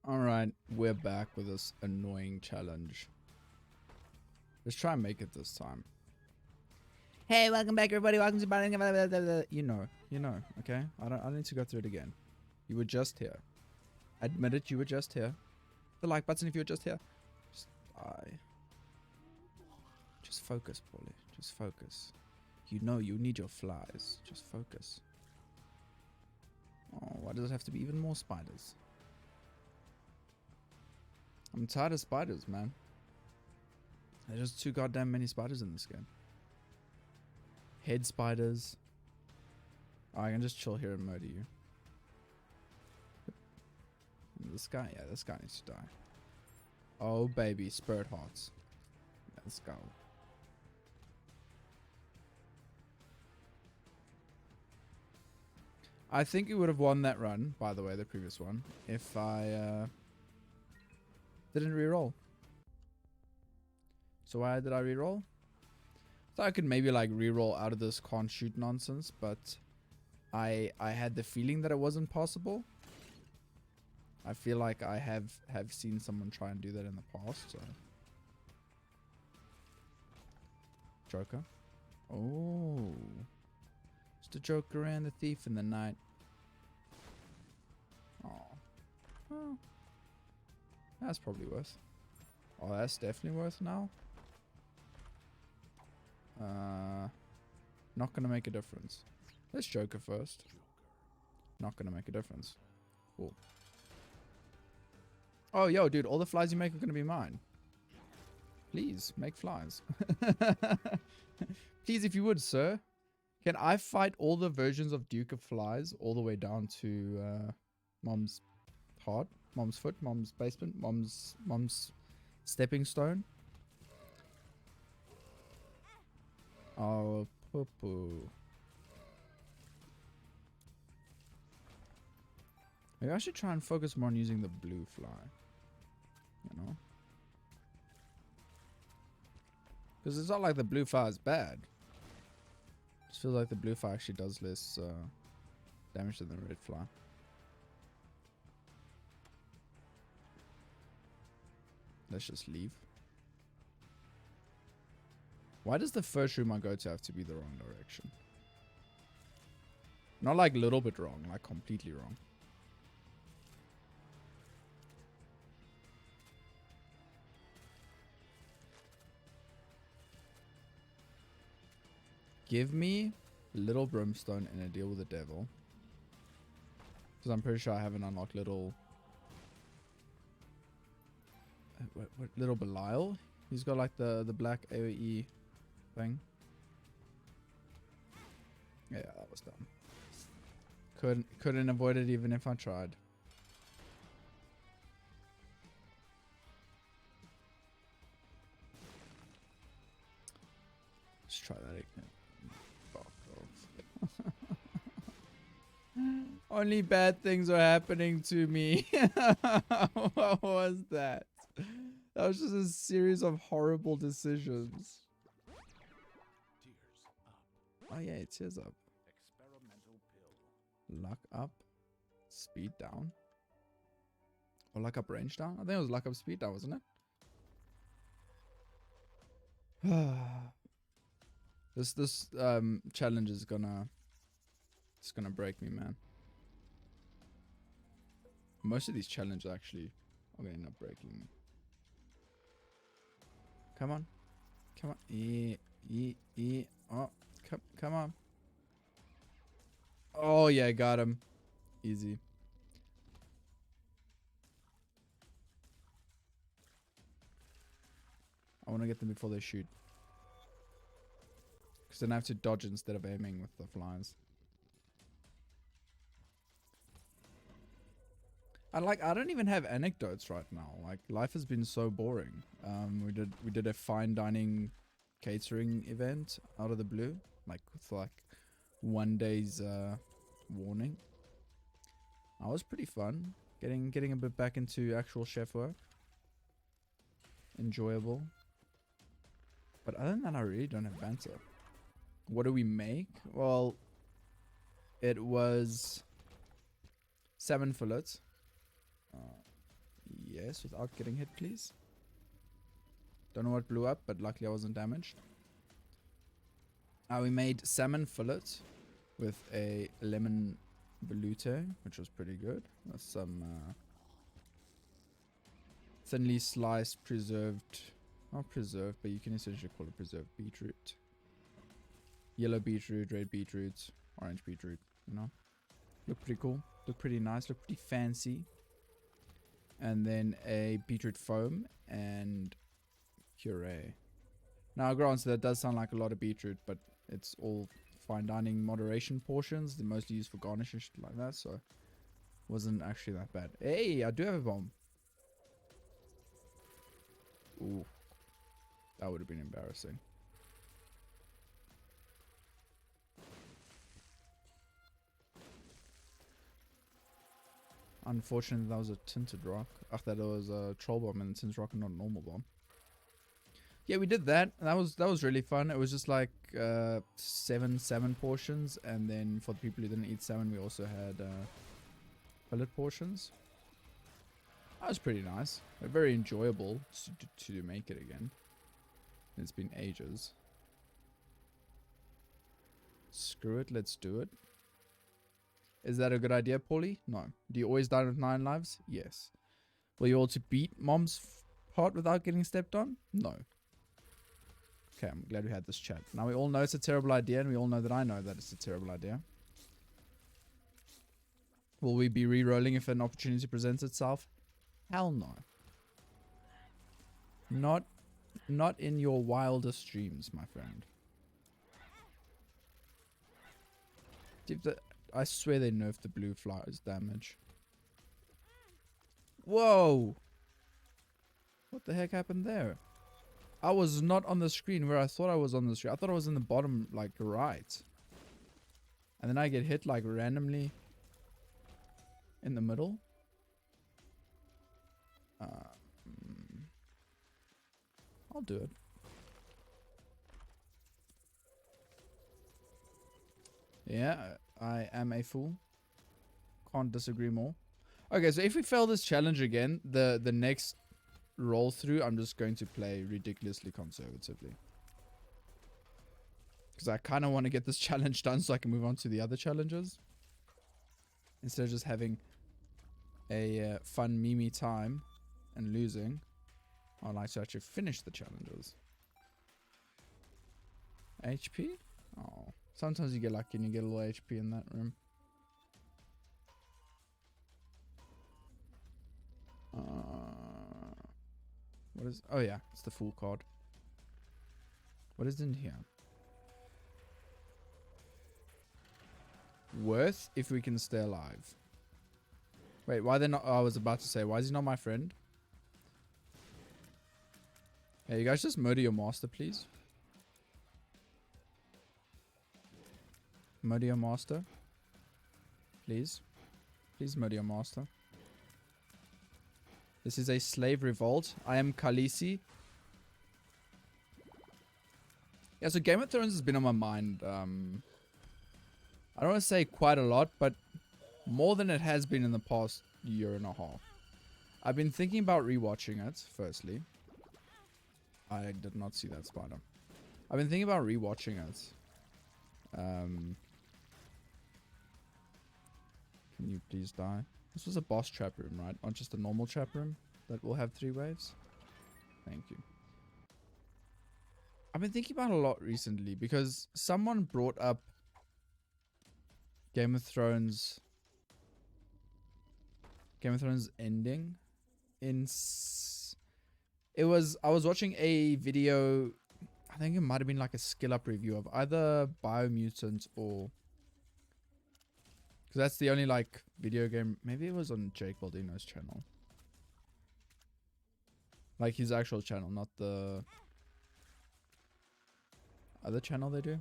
Alright, we're back with this annoying challenge. Let's try and make it this time. Hey, welcome back everybody, welcome to You know, okay? I don't need to go through it again. You were just here. Admit it, you were just here. The like button if you were just here. Just focus, Paulie. Just focus. You know you need your flies. Just focus. Oh, why does it have to be even more spiders? I'm tired of spiders, man. There's just too goddamn many spiders in this game. Head spiders. Oh, I can just chill here and murder you. This guy, yeah, this guy needs to die. Oh, baby, spirit hearts. Let's go. I think you would have won that run, by the way, the previous one, if I didn't reroll. So why did I reroll? Thought I could maybe like reroll out of this can't shoot nonsense, but I had the feeling that it wasn't possible. I feel like I have seen someone try and do that in the past, so. Joker. Oh. It's the Joker and the thief in the night. Oh. That's probably worth. Oh, that's definitely worth now. Not gonna make a difference. Let's Joker first. Not gonna make a difference. Cool. Oh, yo, dude, all the flies you make are gonna be mine. Please, make flies. Please, if you would, sir. Can I fight all the versions of Duke of Flies all the way down to Mom's heart, Mom's foot, Mom's basement, Mom's stepping stone? Oh, poo-poo. Maybe I should try and focus more on using the blue fly. You know? Because it's not like the blue fly is bad. It just feels like the blue fly actually does less damage than the red fly. Let's just leave. Why does the first room I go to have to be the wrong direction? Not like a little bit wrong, like completely wrong. Give me little brimstone and a deal with the devil. Because I'm pretty sure I haven't unlocked little... What little Belial? He's got like the black AoE thing. Yeah, that was dumb. Couldn't avoid it even if I tried. Let's try that again. Fuck off. Only bad things are happening to me. What was that? That was just a series of horrible decisions. Oh yeah, it tears up. Experimental pill. Luck up, speed down. Or luck up, range down? I think it was luck up, speed down, wasn't it? This challenge is gonna break me, man. Most of these challenges actually are gonna end up breaking me. Come on. Come on. Oh, come on. Oh, yeah, got him. Easy. I want to get them before they shoot. Because then I have to dodge instead of aiming with the flies. I don't even have anecdotes right now. Like, life has been so boring. We did a fine dining catering event out of the blue, like with like 1 day's warning. That was pretty fun. Getting a bit back into actual chef work. Enjoyable. But other than that, I really don't have banter. What do we make? Well, it was salmon fillets. chest without getting hit, please. Don't know what blew up, but luckily I wasn't damaged. We made salmon fillet with a lemon velouté, which was pretty good. That's some thinly sliced preserved, not preserved, but you can essentially call it preserved beetroot. Yellow beetroot, red beetroot, orange beetroot, you know. Look pretty cool, look pretty nice, look pretty fancy. And then a beetroot foam and puree. Now granted, that does sound like a lot of beetroot, but it's all fine dining moderation portions. They're mostly used for garnish and shit like that, so wasn't actually that bad. Hey, I do have a bomb. Ooh, that would have been embarrassing. Unfortunately, that was a tinted rock. Ach, that was a troll bomb and a tinted rock and not a normal bomb. Yeah, we did that. That was really fun. It was just like 7 salmon portions, and then for the people who didn't eat salmon, we also had fillet portions. That was pretty nice. Very enjoyable to make it again. It's been ages. Screw it, let's do it. Is that a good idea, Paulie? No. Do you always die with 9 lives? Yes. Will you able to beat Mom's part without getting stepped on? No. Okay, I'm glad we had this chat. Now we all know it's a terrible idea, and we all know that I know that it's a terrible idea. Will we be re-rolling if an opportunity presents itself? Hell no. Not in your wildest dreams, my friend. I swear they nerfed the blue flyers damage. Whoa! What the heck happened there? I was not on the screen where I thought I was on the screen. I thought I was in the bottom, like, right. And then I get hit, like, randomly in the middle. I'll do it. Yeah, I am a fool. Can't disagree more. Okay, so if we fail this challenge again, the next roll through, I'm just going to play ridiculously conservatively. Because I kind of want to get this challenge done so I can move on to the other challenges. Instead of just having a fun meme time and losing, I'd like to actually finish the challenges. HP? Oh, sometimes you get lucky and you get a little HP in that room. What is... Oh yeah, it's the full card. What is in here? Worth if we can stay alive. Wait, why they're not... Oh, I was about to say, why is he not my friend? Hey, you guys just murder your master, please. Murder your master. Please. Please murder your master. This is a slave revolt. I am Khaleesi. Yeah, so Game of Thrones has been on my mind. I don't want to say quite a lot, but more than it has been in the past year and a half. I've been thinking about rewatching it, firstly. I did not see that spider. I've been thinking about rewatching it. Can you please die? This was a boss trap room, right? Not just a normal trap room that will have 3 waves. Thank you. I've been thinking about it a lot recently because someone brought up Game of Thrones ending in I was watching a video, I think it might have been like a skill up review of either Biomutant or, because that's the only like video game, maybe it was on Jake Baldino's channel, like his actual channel, not the other channel they do,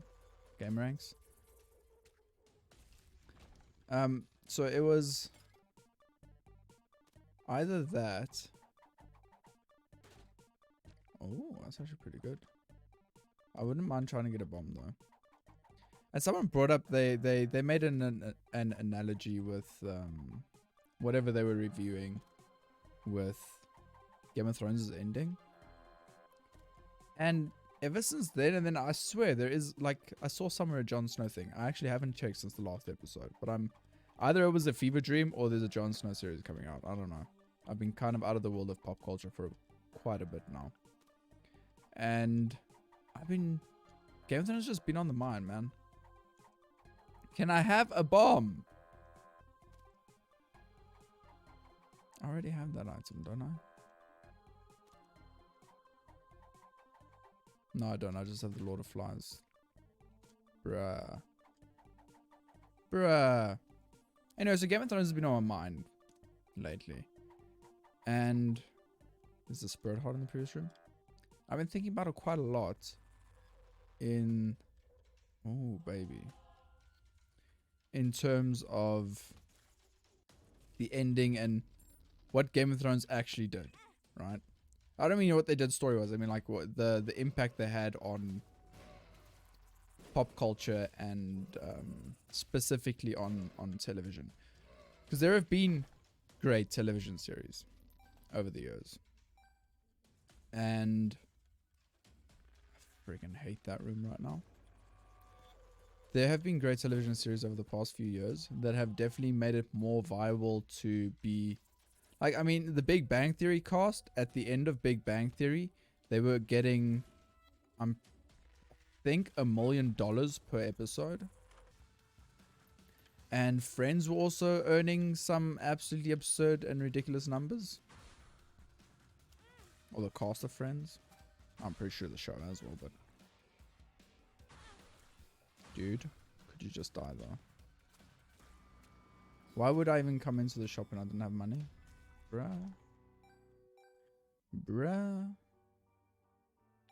Game Ranks. So it was either that. Oh, that's actually pretty good. I wouldn't mind trying to get a bomb though. And someone brought up they made an analogy with whatever they were reviewing with Game of Thrones is ending. And ever since then, and then I swear there is like, I saw somewhere a Jon Snow thing. I actually haven't checked since the last episode, but I'm either it was a fever dream or there's a Jon Snow series coming out. I don't know. I've been kind of out of the world of pop culture for quite a bit now. And Game of Thrones has just been on the mind, man. Can I have a bomb? I already have that item, don't I? No, I don't. I just have the Lord of Flies. Bruh. Anyway, so Game of Thrones has been on my mind lately. And there's a Spirit Heart in the previous room. I've been thinking about it quite a lot in... Oh, baby. In terms of the ending and what Game of Thrones actually did, right? I don't mean what they did story-wise. I mean, like, what the impact they had on pop culture and specifically on television. Because there have been great television series over the years. And I freaking hate that room right now. There have been great television series over the past few years that have definitely made it more viable to be... Like, I mean, the Big Bang Theory cast, at the end of Big Bang Theory, they were getting, I think, $1 million per episode. And Friends were also earning some absolutely absurd and ridiculous numbers. Or the cast of Friends. I'm pretty sure the show as well, but... Dude, could you just die though? Why would I even come into the shop when I didn't have money? Bruh.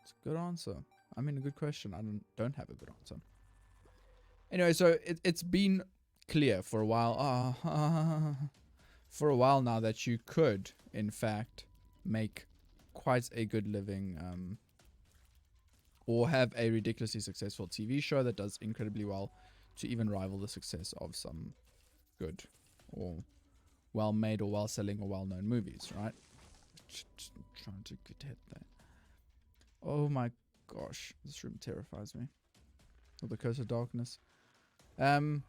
It's a good answer. I mean, a good question. I don't have a good answer. Anyway, so it's been clear for a while. For a while now that you could, in fact, make quite a good living, or have a ridiculously successful TV show that does incredibly well to even rival the success of some good or well-made or well-selling or well-known movies, right? Just trying to get hit there. Oh my gosh, this room terrifies me. Or the Curse of Darkness. What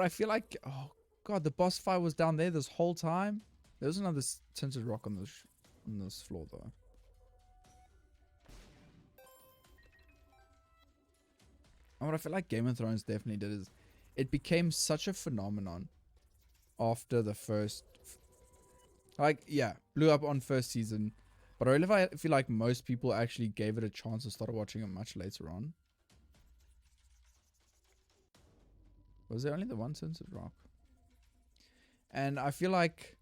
I feel like... Oh god, the boss fight was down there this whole time. There was another tinted rock on this floor though. And what I feel like Game of Thrones definitely did is it became such a phenomenon after the first, like, yeah, blew up on first season, but I really feel like most people actually gave it a chance and started watching it much later on. Was there only the one tinted rock? And I feel like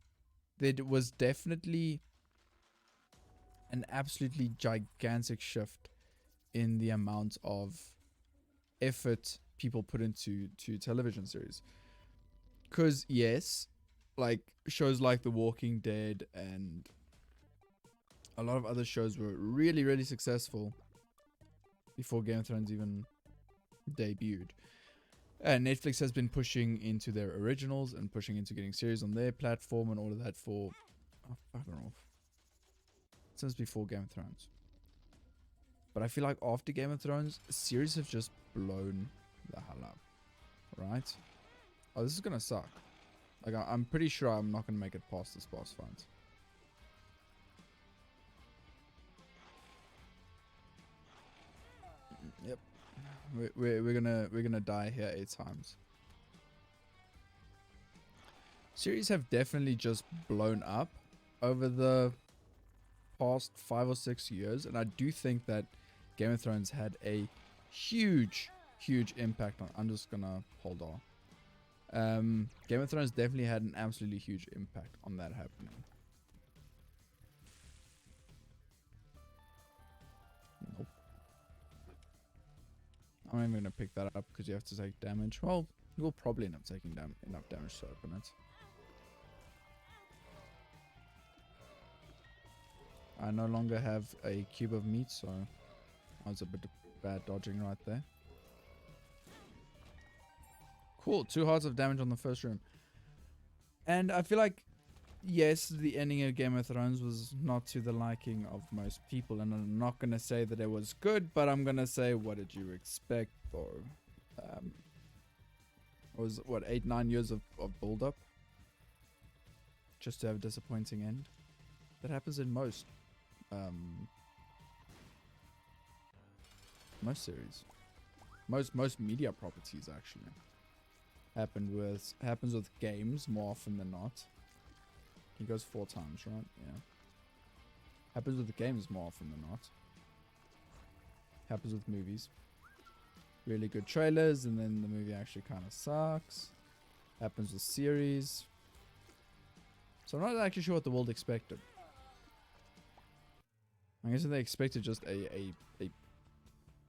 there was definitely an absolutely gigantic shift in the amount of effort people put into television series. Because yes, like shows like The Walking Dead and a lot of other shows were really, really successful before Game of Thrones even debuted. And Netflix has been pushing into their originals and pushing into getting series on their platform and all of that for, I don't know, since before Game of Thrones. But I feel like after Game of Thrones, series have just blown the hell up, right? Oh, this is gonna suck. Like, I'm pretty sure I'm not gonna make it past this boss fight. Yep, we're gonna die here 8 times. Series have definitely just blown up over the past 5 or 6 years, and I do think that Game of Thrones had a huge impact on... I'm just gonna hold on. Game of Thrones definitely had an absolutely huge impact on that happening. Nope. I'm not even gonna pick that up because you have to take damage. Well, you will probably end up taking enough damage to open it. I no longer have a cube of meat, so that was a bit bad dodging right there. Cool, 2 hearts of damage on the first room. And I feel like yes, the ending of Game of Thrones was not to the liking of most people, and I'm not gonna say that it was good, but I'm gonna say, what did you expect, though? It was what 8-9 years of build up just to have a disappointing end. That happens in most series, most media properties actually. Happens with games more often than not. He goes 4 times, right? Yeah. Happens with the games more often than not. Happens with movies. Really good trailers, and then the movie actually kind of sucks. Happens with series. So I'm not actually sure what the world expected. I guess they expected just a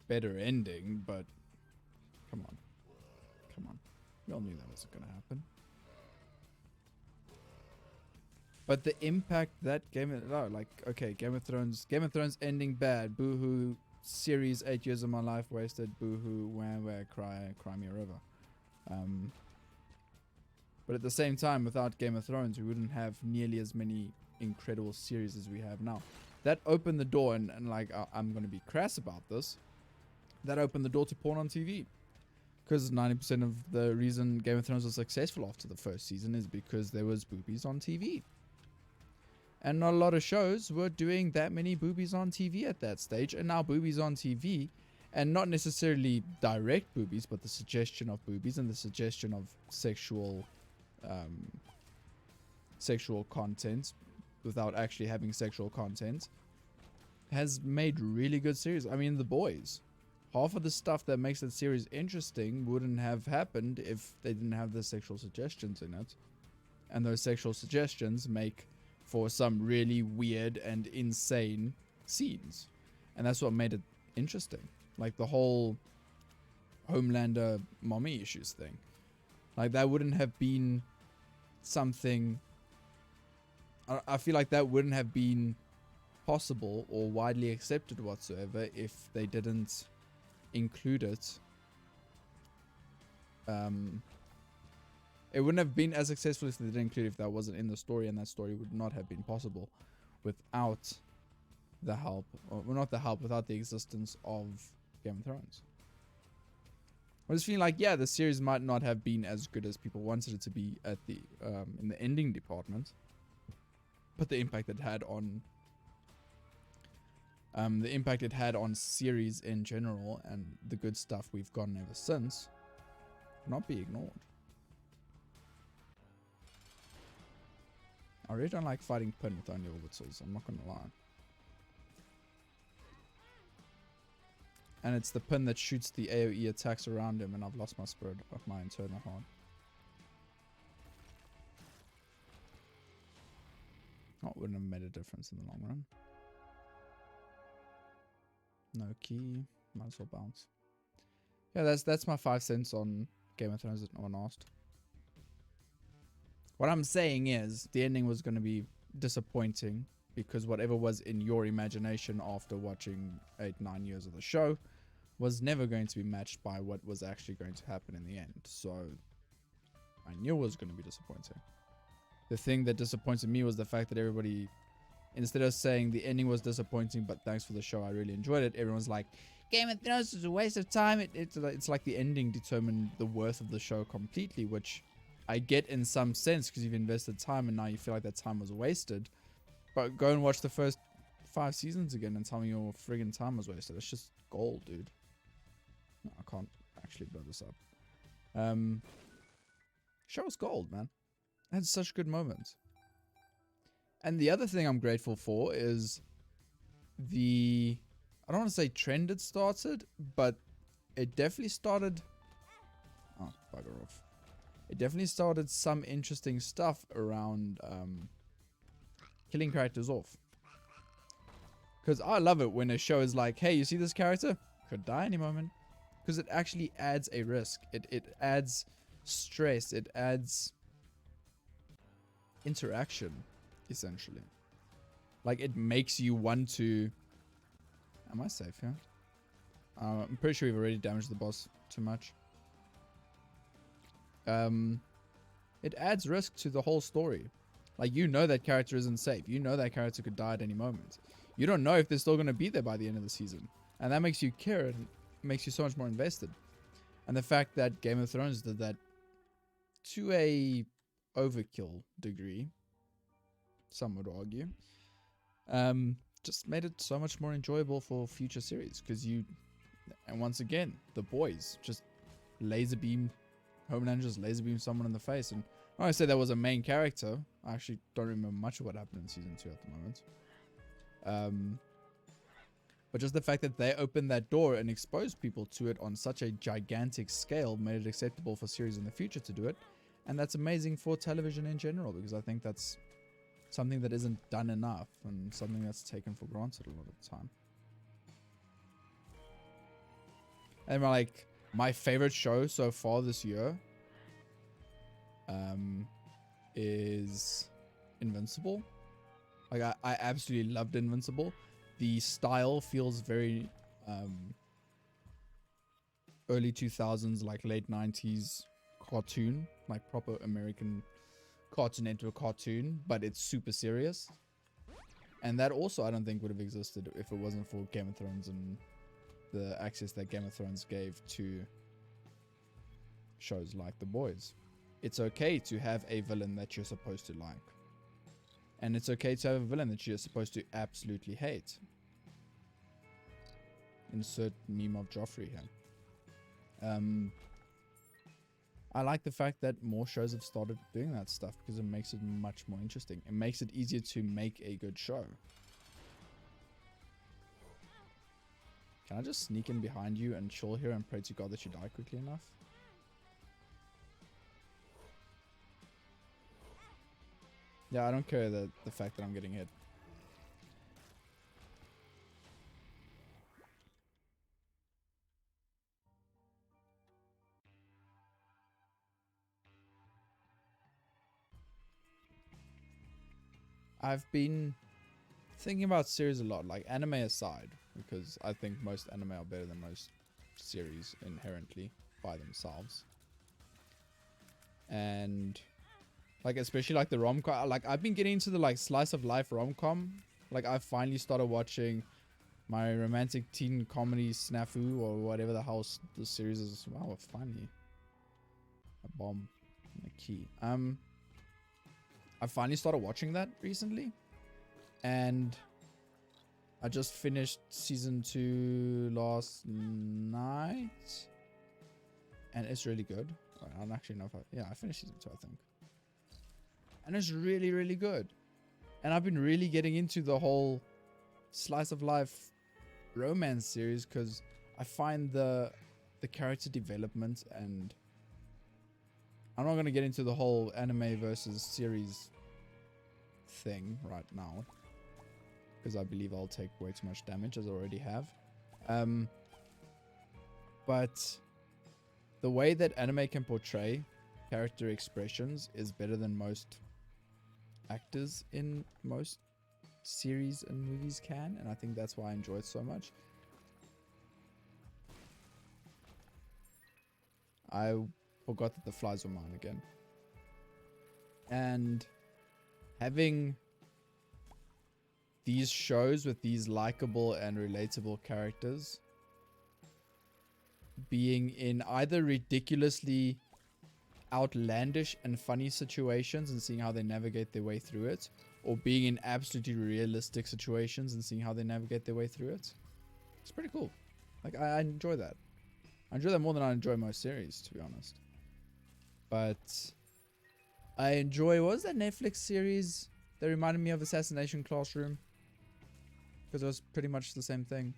better ending, but come on. Come on. We all knew that wasn't going to happen. But the impact that Game of Thrones ending bad, boo-hoo, series 8 years of my life wasted, boo-hoo, wah, cry me a river. But at the same time, without Game of Thrones, we wouldn't have nearly as many incredible series as we have now. That opened the door, and like, I'm going to be crass about this, that opened the door to porn on TV. Because 90% of the reason Game of Thrones was successful after the first season is because there was boobies on TV. And not a lot of shows were doing that many boobies on TV at that stage. And now boobies on TV, and not necessarily direct boobies, but the suggestion of boobies and the suggestion of sexual content without actually having sexual content, has made really good series. I mean, The Boys. Half of the stuff that makes that series interesting wouldn't have happened if they didn't have the sexual suggestions in it. And those sexual suggestions make for some really weird and insane scenes. And that's what made it interesting. Like the whole Homelander mommy issues thing. Like that wouldn't have been something... I feel like that wouldn't have been possible or widely accepted whatsoever if they didn't include it. It wouldn't have been as successful if they didn't include it, if that wasn't in the story, and that story would not have been possible without the help, or well, not the help, without the existence of Game of Thrones. I just feel like, yeah, the series might not have been as good as people wanted it to be at the in the ending department, but the impact it had on series in general and the good stuff we've gotten ever since cannot be ignored. I really don't like fighting Pin with only orbitals, I'm not gonna lie. And it's the Pin that shoots the AoE attacks around him, and I've lost my spirit of my internal heart. Oh, it wouldn't have made a difference in the long run. No key, might as well bounce. Yeah, that's my 5 cents on Game of Thrones that no one asked. What I'm saying is, the ending was going to be disappointing because whatever was in your imagination after watching 8-9 years of the show was never going to be matched by what was actually going to happen in the end. So I knew it was going to be disappointing. The thing that disappointed me was the fact that everybody, instead of saying the ending was disappointing, but thanks for the show, I really enjoyed it, everyone's like, Game of Thrones is a waste of time. It's like the ending determined the worth of the show completely, which I get in some sense because you've invested time and now you feel like that time was wasted. But go and watch the first 5 seasons again and tell me your friggin' time was wasted. It's just gold, dude. No, I can't actually blow this up. Show was gold, man. It had such good moments. And the other thing I'm grateful for is the... I don't want to say trend it started, but it definitely started... Oh, bugger off. It definitely started some interesting stuff around killing characters off. Because I love it when a show is like, hey, you see this character? Could die any moment. Because it actually adds a risk. It adds stress. It adds interaction, essentially. Like, it makes you want to... Am I safe here? I'm pretty sure we've already damaged the boss too much. It adds risk to the whole story. Like, you know that character isn't safe. You know that character could die at any moment. You don't know if they're still going to be there by the end of the season. And that makes you care and makes you so much more invested. And the fact that Game of Thrones did that to a overkill degree, some would argue, just made it so much more enjoyable for future series. Because and once again, the boys just laser beam, Homelander just laser beam someone in the face. And when I say that was a main character, I actually don't remember much of what happened in season 2 at the moment. But just the fact that they opened that door and exposed people to it on such a gigantic scale made it acceptable for series in the future to do it. And that's amazing for television in general, because I think that's something that isn't done enough and something that's taken for granted a lot of the time. And like, my favorite show so far this year is Invincible. Like, I absolutely loved Invincible. The style feels very early 2000s, like late 90s cartoon, like proper American Cartoon Network cartoon, but it's super serious. And that also I don't think would have existed if it wasn't for Game of Thrones and the access that Game of Thrones gave to shows like The Boys. It's okay to have a villain that you're supposed to like. And it's okay to have a villain that you're supposed to absolutely hate. Insert meme of Joffrey here. I like the fact that more shows have started doing that stuff because it makes it much more interesting. It makes it easier to make a good show. Can I just sneak in behind you and chill here and pray to God that you die quickly enough? Yeah, I don't care the fact that I'm getting hit. I've been thinking about series a lot, like anime aside, because I think most anime are better than most series inherently by themselves. And like, especially like the rom-com, like I've been getting into the like slice of life rom-com. Like I finally started watching my romantic teen comedy snafu or whatever the hell the series is. Wow, finally a bomb and a key. I finally started watching that recently, and I just finished season 2 last night, and it's really good. I don't actually know if I finished season 2, I think. And it's really, really good. And I've been really getting into the whole slice of life romance series because I find the character development, and I'm not going to get into the whole anime versus series thing right now because I believe I'll take way too much damage, as I already have. But the way that anime can portray character expressions is better than most actors in most series and movies can, and I think that's why I enjoy it so much. I forgot that the flies were mine again. And having these shows with these likable and relatable characters being in either ridiculously outlandish and funny situations and seeing how they navigate their way through it, or being in absolutely realistic situations and seeing how they navigate their way through it, it's pretty cool. Like I enjoy that. I enjoy that more than I enjoy most series, to be honest. But I enjoy, what was that Netflix series that reminded me of Assassination Classroom? Because it was pretty much the same thing.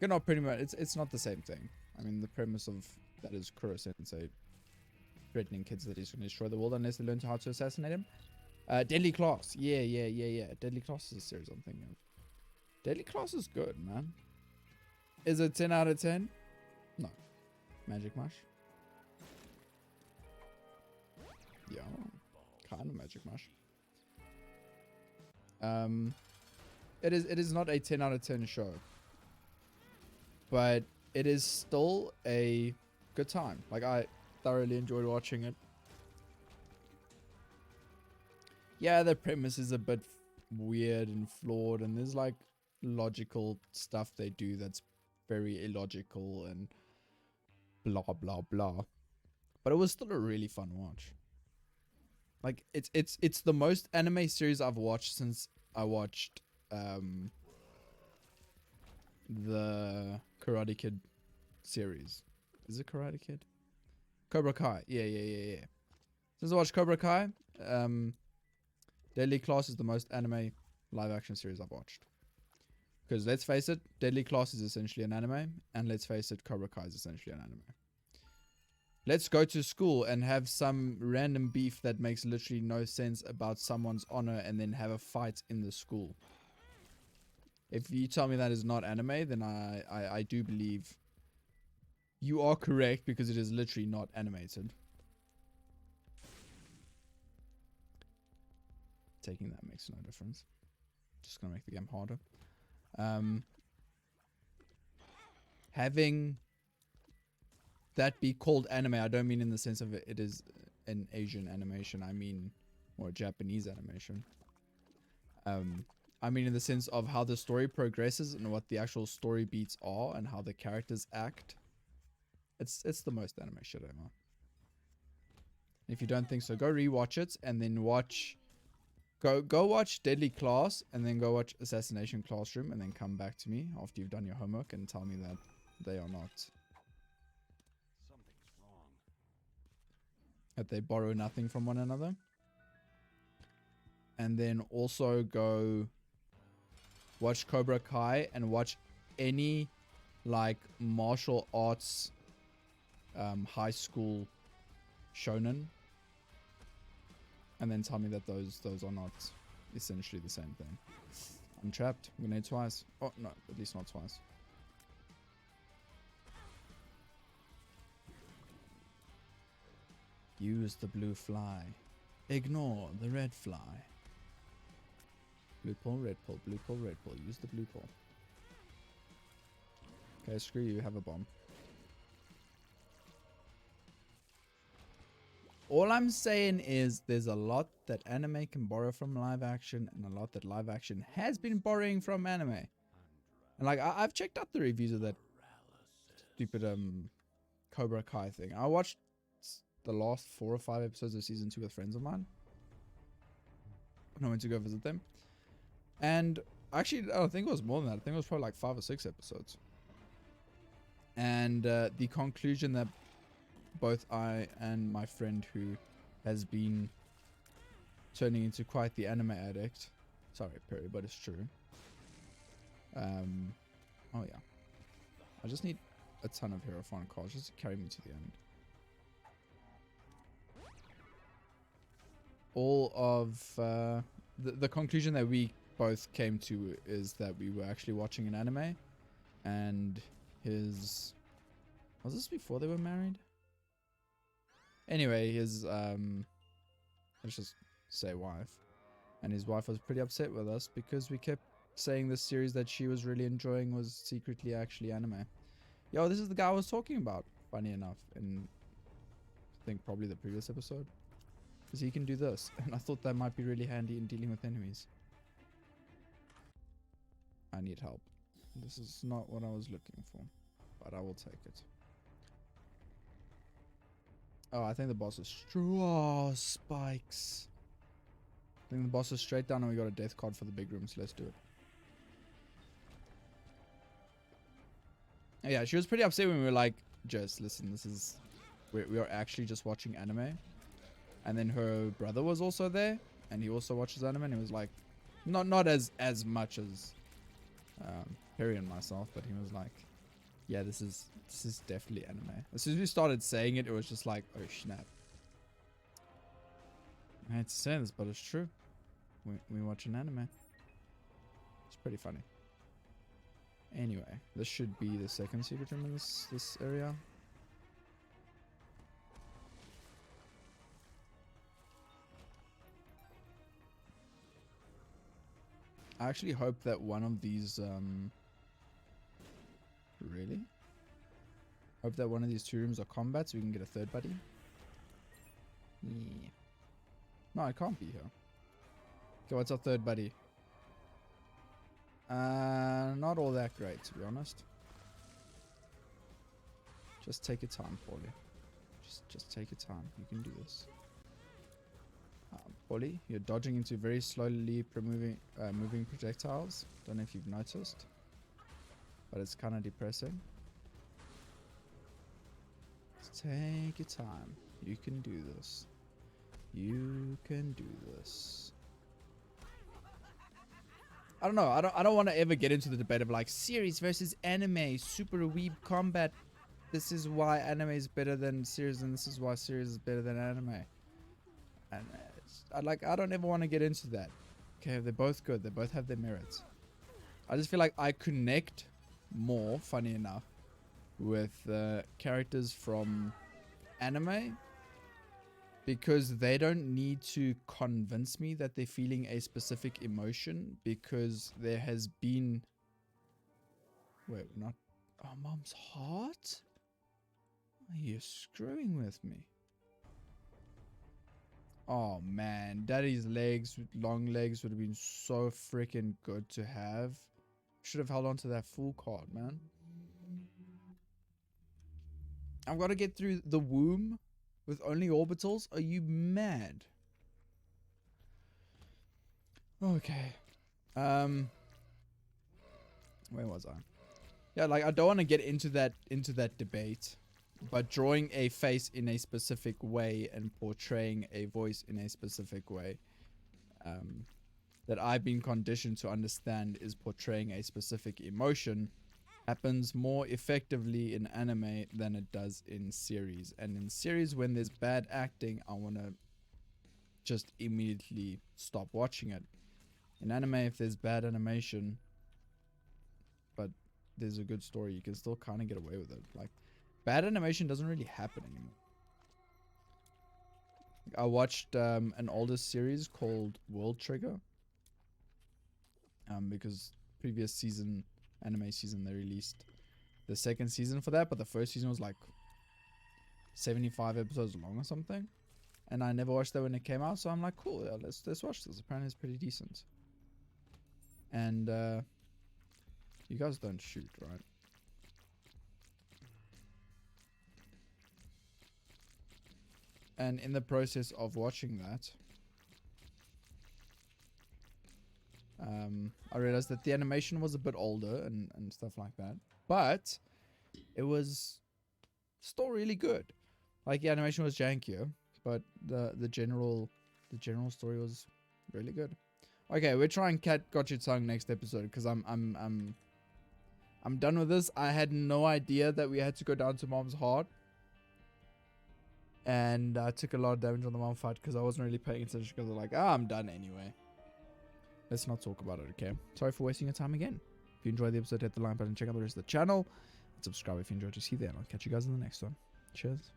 Not pretty much, it's not the same thing. I mean, the premise of that is Kuro-sensei threatening kids that he's going to destroy the world unless they learn how to assassinate him. Deadly Class. Yeah. Deadly Class is a series I'm thinking of. Deadly Class is good, man. Is it 10 out of 10? No. Magic Mush? Yeah. Kind of Magic Mush. It is not a 10 out of 10 show. But it is still a good time. Like, I thoroughly enjoyed watching it. yeah, the premise is a bit weird and flawed, and there's like logical stuff they do that's very illogical and blah blah blah. But it was still a really fun watch. Like it's the most anime series I've watched since I watched the Karate Kid series. Is it Karate Kid? Cobra Kai. Yeah. Since I watched Cobra Kai, Deadly Class is the most anime live action series I've watched. Because let's face it, Deadly Class is essentially an anime, and let's face it, Cobra Kai is essentially an anime. Let's go to school and have some random beef that makes literally no sense about someone's honor and then have a fight in the school. If you tell me that is not anime, then I do believe you are correct, because it is literally not animated. Taking that makes no difference. Just gonna make the game harder. Having that be called anime, I don't mean in the sense of it is an Asian animation. I mean, or a Japanese animation. I mean in the sense of how the story progresses and what the actual story beats are and how the characters act. It's the most anime shit ever. If you don't think so, go rewatch it and then watch. Go watch Deadly Class and then go watch Assassination Classroom and then come back to me after you've done your homework and tell me that they are not. Something's wrong. That they borrow nothing from one another. And then also go watch Cobra Kai and watch any like martial arts high school shonen. And then tell me that those are not essentially the same thing. I'm trapped. I'm gonna hit twice. Oh, no. At least not twice. Use the blue fly. Ignore the red fly. Blue pull, red pull. Blue pull, red pull. Use the blue pull. Okay, screw you. Have a bomb. All I'm saying is there's a lot that anime can borrow from live action and a lot that live action has been borrowing from anime. And like I've checked out the reviews of that stupid Cobra Kai thing. I watched the last 4 or 5 episodes of season 2 with friends of mine when I went to go visit them. And actually, I don't think it was more than that. I think it was probably like 5 or 6 episodes. And the conclusion that both I and my friend, who has been turning into quite the anime addict. Sorry, Perry, but it's true. Oh yeah. I just need a ton of hero fun cards just to carry me to the end. All of the conclusion that we both came to is that we were actually watching an anime, and his, was this before they were married? Anyway, his let's just say wife, and his wife was pretty upset with us because we kept saying this series that she was really enjoying was secretly actually anime. Yo, this is the guy I was talking about, funny enough, in I think probably the previous episode, because he can do this, and I thought that might be really handy in dealing with enemies. I need help. This is not what I was looking for, but I will take it. Oh, I think the boss is oh, spikes. I think the boss is straight down and we got a death card for the big room, so let's do it. Oh, yeah, she was pretty upset when we were like, Jess, listen, this is, we are actually just watching anime. And then her brother was also there, and he also watches anime, and he was like, not as much as Perry and myself, but he was like, yeah, this is definitely anime. As soon as we started saying it, it was just like, oh snap. I hate to say this, but it's true. We watch an anime. It's pretty funny. Anyway, this should be the second secret room in this area. I actually hope that one of these really? Hope that one of these 2 rooms are combat so we can get a third buddy. Yeah. No, it can't be here. Okay, what's our third buddy? Not all that great, to be honest. Just take your time, Paulie. Just take your time. You can do this. Paulie, you're dodging into very slowly moving projectiles. Don't know if you've noticed, but it's kind of depressing. Just take your time. You can do this. You can do this. I don't know. I don't want to ever get into the debate of like series versus anime, super weeb combat. This is why anime is better than series, and this is why series is better than anime. And I don't ever want to get into that. Okay, they're both good. They both have their merits. I just feel like I connect more, funny enough, with characters from anime because they don't need to convince me that they're feeling a specific emotion because there has been... Wait, not... Oh, Mom's heart? Are you screwing with me? Oh man, Daddy's legs, long legs would have been so freaking good to have. Should have held on to that full card, man. I've got to get through the womb with only orbitals? Are you mad? Okay. Where was I? Yeah, like I don't want to get into that debate. But drawing a face in a specific way and portraying a voice in a specific way that I've been conditioned to understand is portraying a specific emotion happens more effectively in anime than it does in series. And in series, when there's bad acting, I want to just immediately stop watching it. In anime, if there's bad animation, but there's a good story, you can still kind of get away with it. Like, bad animation doesn't really happen anymore. I watched an older series called World Trigger. Because previous season, anime season, they released the second season for that. But the first season was like 75 episodes long or something. And I never watched that when it came out. So I'm like, cool, yeah, let's watch this. Apparently it's pretty decent. And you guys don't shoot, right? And in the process of watching that, I realized that the animation was a bit older and stuff like that. But it was still really good. Like, the animation was jankier, but the general story was really good. Okay, we're trying Cat Got Your Tongue next episode because I'm done with this. I had no idea that we had to go down to Mom's heart. And I took a lot of damage on the mom fight because I wasn't really paying attention because I was like, I'm done anyway. Let's not talk about it, okay? Sorry for wasting your time again. If you enjoyed the episode, hit the like button, check out the rest of the channel, and subscribe if you enjoyed to see there. And I'll catch you guys in the next one. Cheers.